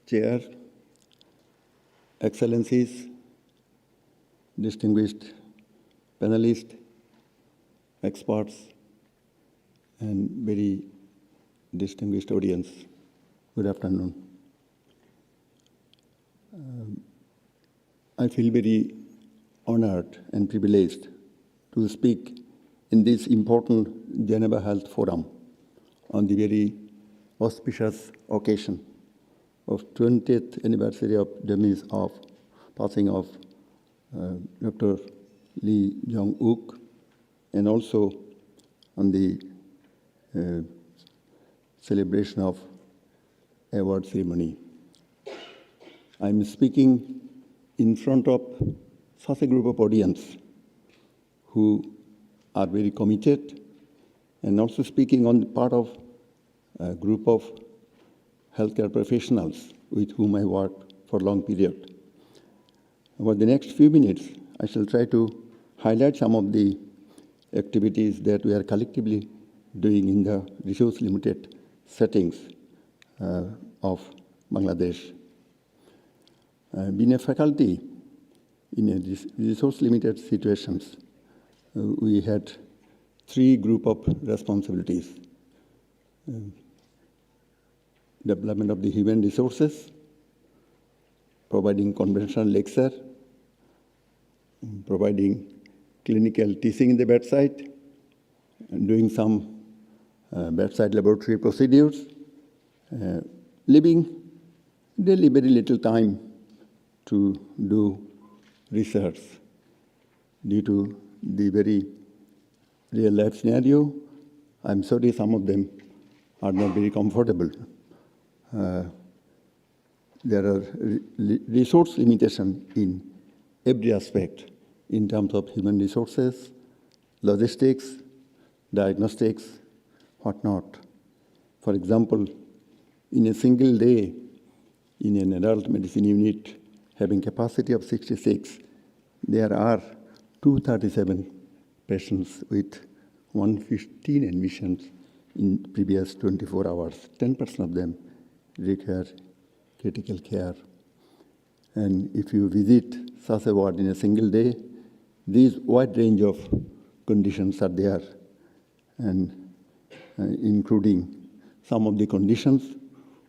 Chair, Excellencies, distinguished panelists, experts, and very distinguished audience, good afternoon. I feel very honored and privileged to speak in this important Geneva Health Forum on the very auspicious occasion of 20th anniversary of demise of passing of Dr. Lee Jong-wook, and also on the celebration of award ceremony. I'm speaking in front of such a group of audience who are very committed, and also speaking on the part of a group of healthcare professionals with whom I worked for a long period. Over the next few minutes, I shall try to highlight some of the activities that we are collectively doing in the resource-limited settings of Bangladesh. Being a faculty in a resource-limited situations, we had three groups of responsibilities. Development of the human resources, providing conventional lecture, providing clinical teaching in the bedside, and doing some bedside laboratory procedures, leaving really very little time to do research due to the very real life scenario. I'm sorry, some of them are not very comfortable. There are resource limitations in every aspect in terms of human resources, logistics, diagnostics, whatnot. For example, in a single day, in an adult medicine unit having capacity of 66, there are 237 patients with 115 admissions in previous 24 hours. 10% of them require critical care. And if you visit such a ward in a single day, these wide range of conditions are there, and including some of the conditions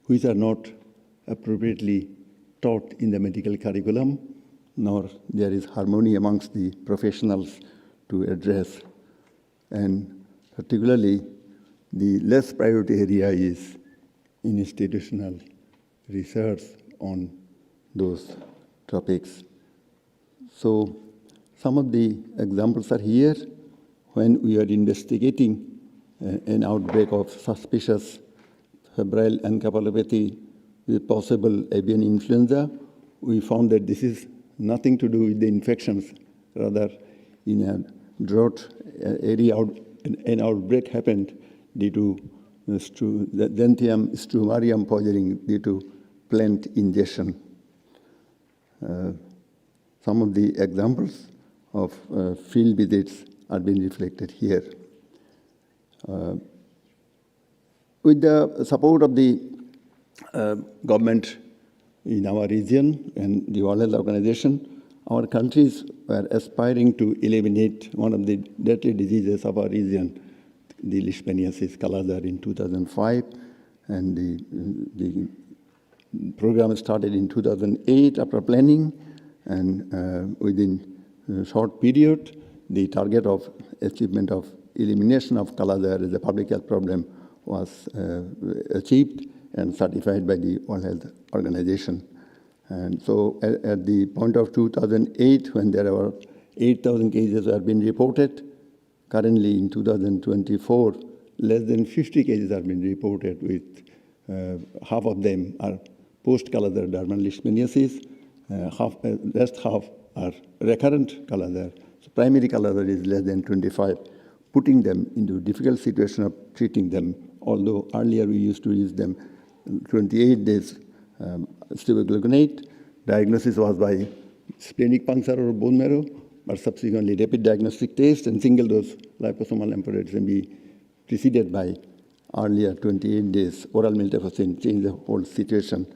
which are not appropriately taught in the medical curriculum, nor there is harmony amongst the professionals to address. And particularly, the less priority area is institutional research on those topics. So some of the examples are here. When we are investigating an outbreak of suspicious febrile encephalopathy with possible avian influenza, we found that this is nothing to do with the infections. Rather, in a drought area, an outbreak happened due to the Xanthium strumarium poisoning due to plant ingestion. Some of the examples of field visits are being reflected here. With the support of the government in our region and the World Health Organization, our countries were aspiring to eliminate one of the deadly diseases of our region, the leishmaniasis Kala-Azar, in 2005, and the program started in 2008 after planning, and within a short period, the target of achievement of elimination of Kala-Azar as a public health problem was achieved and certified by the World Health Organization. And so at the point of 2008, when there were 8,000 cases have been reported, currently in 2024, less than 50 cases have been reported, with half of them are post-Kala-Azar dermal leishmaniasis, rest half are recurrent Kala-Azar. So primary Kala-Azar is less than 25, putting them into a difficult situation of treating them, although earlier we used to use them 28 days stevogluconate. Diagnosis was by splenic puncture or bone marrow, but subsequently rapid diagnostic test and single dose liposomal lymphocytes can be preceded by earlier 28 days oral miltefosine, change the whole situation.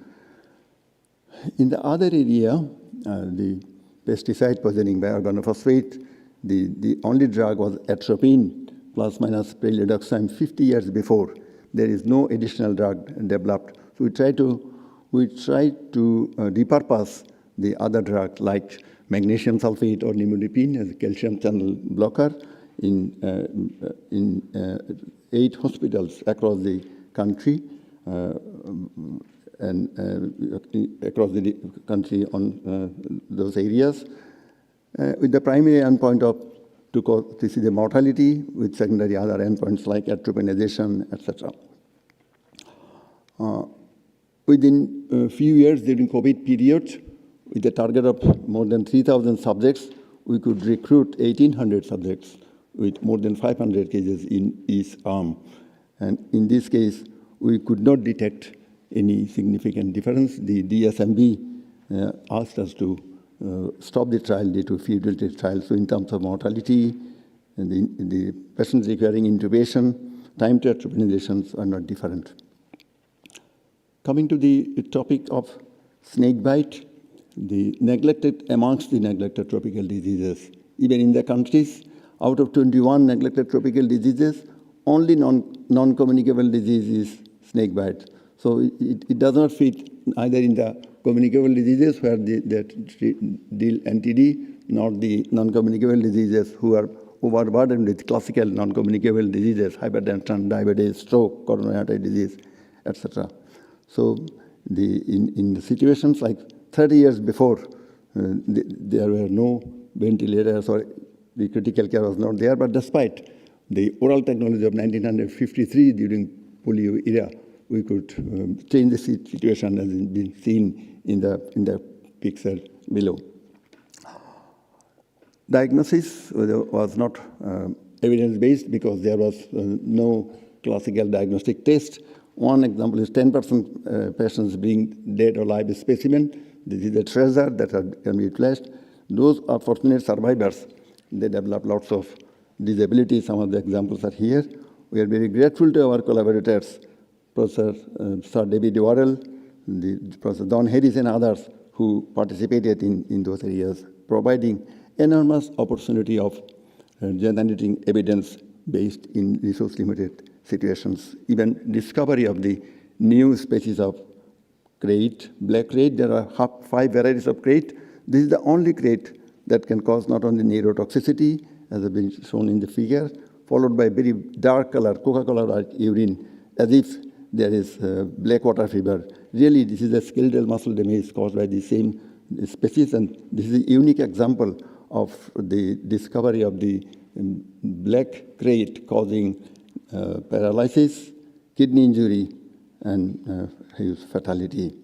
In the other area, the pesticide poisoning by organophosphate, the only drug was atropine plus minus pralidoxime 50 years before. There is no additional drug developed. So we try to repurpose the other drug like magnesium sulfate or nimodipine as a calcium channel blocker in 8 hospitals across the country across the country on those areas, with the primary endpoint to see the mortality, with secondary other endpoints like atropinization, etc. Within a few years during COVID period, with the target of more than 3,000 subjects, we could recruit 1,800 subjects with more than 500 cases in each arm. And in this case, we could not detect any significant difference. The DSMB asked us to stop the trial due to feasibility trial. So in terms of mortality, and the patients requiring intubation, time to atropinizations are not different. Coming to the topic of snake bite, amongst the neglected tropical diseases, even in the countries, out of 21 neglected tropical diseases, only non-communicable disease is snake bite. So it does not fit either in the communicable diseases where that deal NTD, nor the non-communicable diseases who are overburdened with classical non-communicable diseases, hypertension, diabetes, stroke, coronary artery disease, etc. So in the situations like 30 years before, there were no ventilators or the critical care was not there, but despite the oral technology of 1953 during polio era, we could change the situation as has been seen in the picture below. Diagnosis was not evidence-based because there was no classical diagnostic test. One example is 10% patients being dead or live specimen. This is a treasure that can be utilized. Those are fortunate survivors. They develop lots of disabilities. Some of the examples are here. We are very grateful to our collaborators, Professor Sir David Worrell, Professor Don Harris, and others who participated in those areas, providing enormous opportunity of generating evidence based in resource-limited situations. Even discovery of the new species of crate, black crate. There are 5 varieties of crate. This is the only crate that can cause not only neurotoxicity, as has been shown in the figure, followed by very dark color, Coca-Cola urine, as if there is black water fever. Really, this is a skeletal muscle damage caused by the same species, and this is a unique example of the discovery of the black crate causing paralysis, kidney injury, and fatality.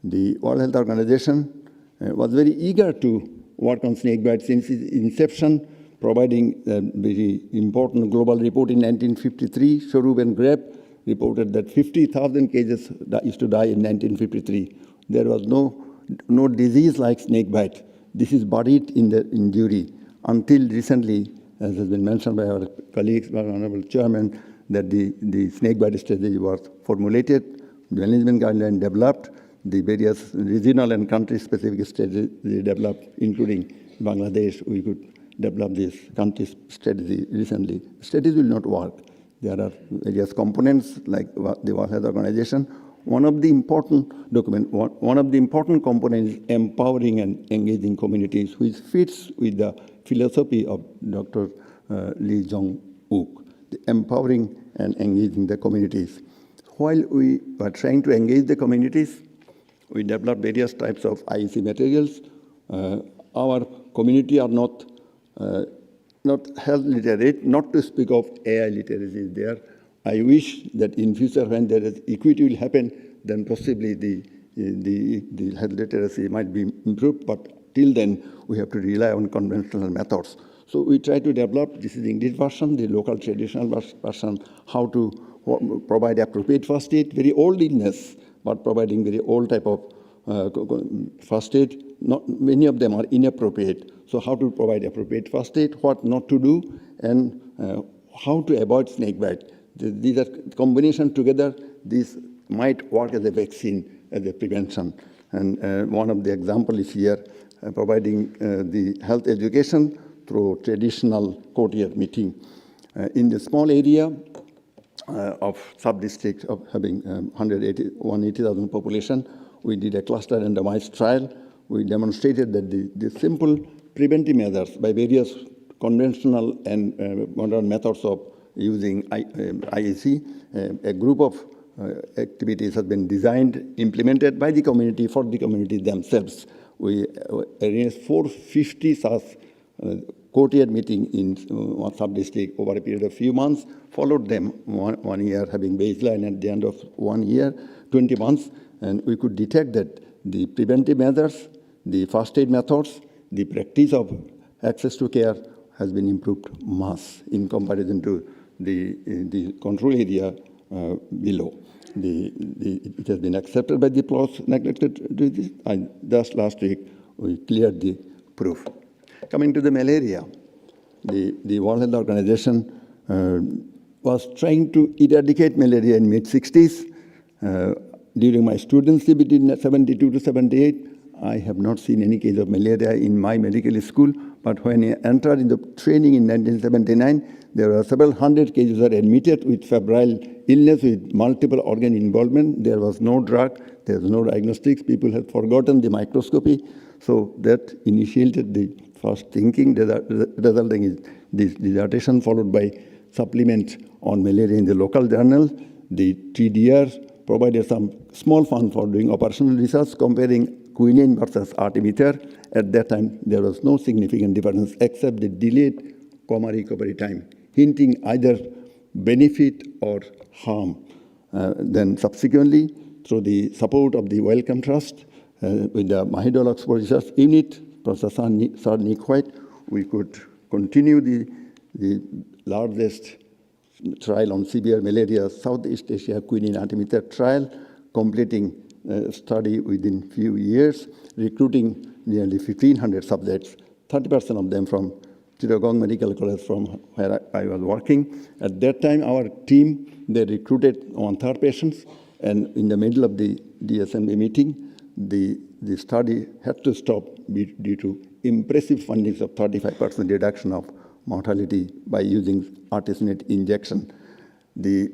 The World Health Organization was very eager to work on snakebite since its inception, providing a very important global report in 1953. Shorup and Grape reported that 50,000 cases used to die in 1953. There was no disease like snakebite. This is buried in the injury until recently, as has been mentioned by our colleagues, by our Honorable Chairman, that the snakebite strategy was formulated, management guideline developed, the various regional and country-specific strategies developed, including Bangladesh. We could develop this country strategy recently. Strategies will not work. There are various components like the World Health Organization. One of the important components is empowering and engaging communities, which fits with the philosophy of Dr. Lee Jong-wook, the empowering and engaging the communities. While we were trying to engage the communities, we developed various types of IEC materials. Our community are not health literate, not to speak of AI literacy there. I wish that in future when there is equity will happen, then possibly the health literacy might be improved, but till then we have to rely on conventional methods. So we try to develop, this is the English version, the local traditional version, how to provide appropriate first aid, very old illness, but providing very old type of first aid. Not many of them are inappropriate. So how to provide appropriate first aid, what not to do, and how to avoid snakebite. These are combination together. This might work as a vaccine, as a prevention. And one of the examples is here, providing the health education through traditional courtyard meeting. In the small area of sub-district of having 180,000 population, we did a cluster randomized trial. We demonstrated that the simple preventive measures by various conventional and modern methods of using IEC, a group of activities has been designed, implemented by the community for the community themselves. We arranged 450 such courtyard meeting in one sub-district over a period of few months, followed them one year, having baseline at the end of 1 year, 20 months, and we could detect that the preventive measures, the first aid methods, the practice of access to care has been improved much in comparison to the control area below. It has been accepted by the PLOS neglected disease, and just last week we cleared the proof. Coming to the malaria, the World Health Organization was trying to eradicate malaria in mid-60s. During my studency between 72 to 78, I have not seen any case of malaria in my medical school, but when I entered in the training in 1979, there were several hundred cases that admitted with febrile illness with multiple organ involvement. There was no drug, there was no diagnostics. People had forgotten the microscopy. So that initiated the first thinking, resulting in this dissertation followed by supplement on malaria in the local journal. The TDR provided some small fund for doing operational research comparing quinine versus artemether. At that time, there was no significant difference except the delayed coma recovery time, hinting either benefit or harm. Then subsequently, through the support of the Wellcome Trust, with the Mahidol Oxford Research Unit, Professor Sir Nick White, we could continue the largest trial on severe malaria, Southeast Asia quinine artemether trial, completing study within few years, recruiting nearly 1,500 subjects, 30% of them from Chittagong Medical College from where I was working. At that time, our team, they recruited 1/3 patients, and in the middle of the DSMB meeting, the study had to stop due to impressive findings of 35% reduction of mortality by using artesunate injection. The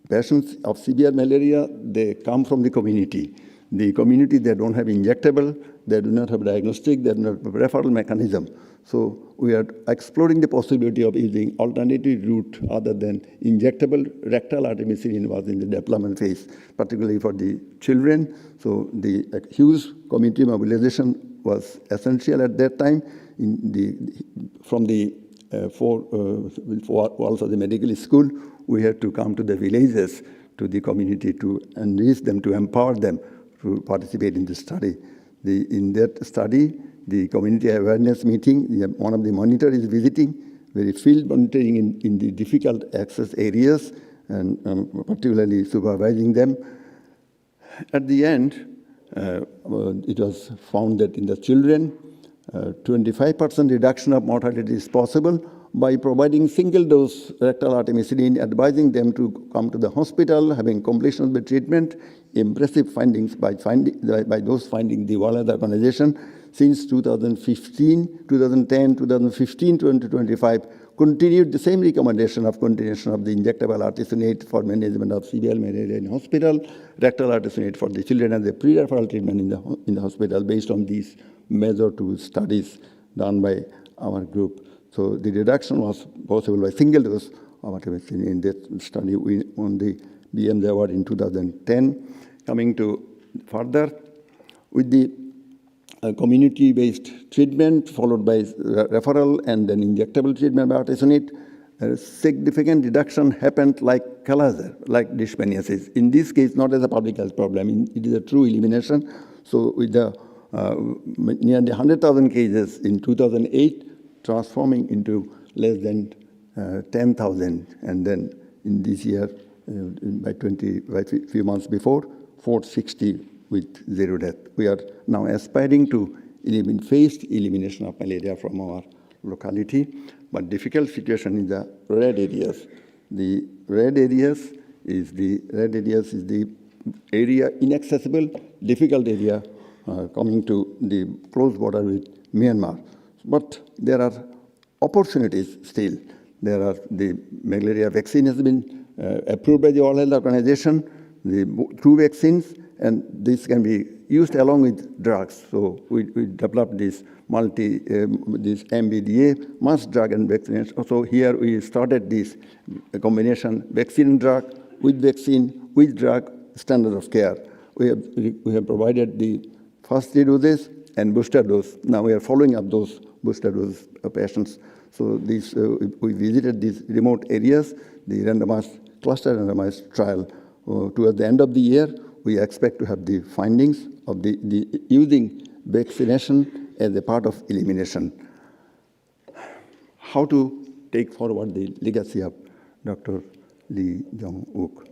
patients of severe malaria, they come from the community. The community, they don't have injectable, they do not have diagnostic, they do not have referral mechanism. So we are exploring the possibility of using alternative route other than injectable. Rectal artemisinin was in the development phase, particularly for the children. So the huge community mobilization was essential at that time. From the four walls of the medical school, we had to come to the villages, to the community to enrich them, to empower them to participate in the study. In that study, the community awareness meeting, one of the monitors is visiting, very field monitoring in the difficult access areas, and particularly supervising them. At the end, it was found that in the children, 25% reduction of mortality is possible by providing single-dose rectal artemisinin, advising them to come to the hospital, having completion of the treatment. Impressive findings by those finding the World Health Organization since 2015, 2010, 2015, 2025, continued the same recommendation of continuation of the injectable artesunate for management of severe malaria in hospital, rectal artesunate for the children as a pre-referral treatment in the hospital based on these major two studies done by our group. So the reduction was possible by single dose of artemisinin. In that study, we won the BMJ award in 2010. Coming to further, with the community-based treatment followed by referral and then injectable treatment by artesunate, a significant reduction happened like Kala-Azar, like leishmaniasis. In this case, not as a public health problem, it is a true elimination. So with the nearly 100,000 cases in 2008, transforming into less than 10,000, and then in this year, by a few months before, 460 with 0 death. We are now aspiring to phased elimination of malaria from our locality, but difficult situation in the red areas. The red areas is the area inaccessible, difficult area coming to the close border with Myanmar. But there are opportunities still. There are the malaria vaccine has been approved by the World Health Organization, the two vaccines, and this can be used along with drugs. So we developed this this MBDA, mass drug and vaccination. So here we started this combination vaccine drug with drug standard of care. We have provided the first 3 doses and booster dose. Now we are following up those booster dose patients. So this, we visited these remote areas, the randomized cluster randomized trial. Towards the end of the year, we expect to have the findings of the using vaccination as a part of elimination. How to take forward the legacy of Dr. Lee Jong-wook.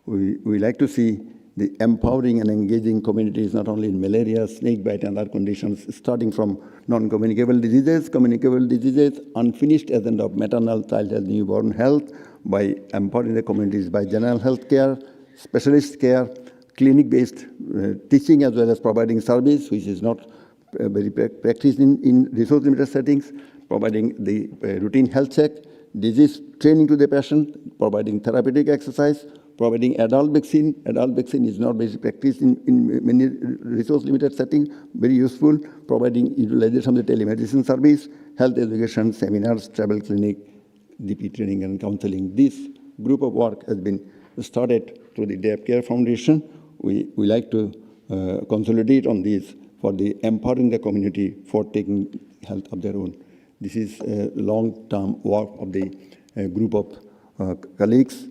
We like to see the empowering and engaging communities, not only in malaria, snake bite, and other conditions, starting from non-communicable diseases, communicable diseases, unfinished agenda of maternal, child health, newborn health, by empowering the communities by general health care, specialist care, clinic-based teaching, as well as providing service, which is not very practiced in resource-limited settings, providing the routine health check, disease training to the patient, providing therapeutic exercise, providing adult vaccine. Adult vaccine is not very practiced in many resource-limited settings, very useful, providing utilization of the telemedicine service, health education, seminars, travel clinic, DP training and counseling. This group of work has been started through the Day of Care Foundation. We like to consolidate on this for the empowering the community for taking health of their own. This is a long-term work of the group of colleagues.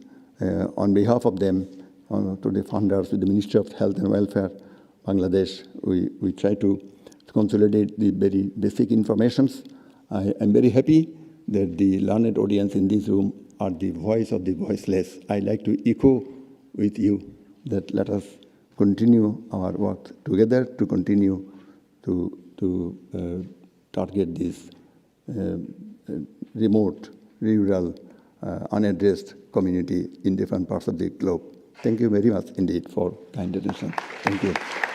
On behalf of them, to the founders, with the Ministry of Health and Welfare, Bangladesh, we try to consolidate the very basic informations. I'm very happy that the learned audience in this room are the voice of the voiceless. I like to echo with you that let us continue our work together to continue to target this remote, rural, unaddressed community in different parts of the globe. Thank you very much indeed for kind attention. Thank you.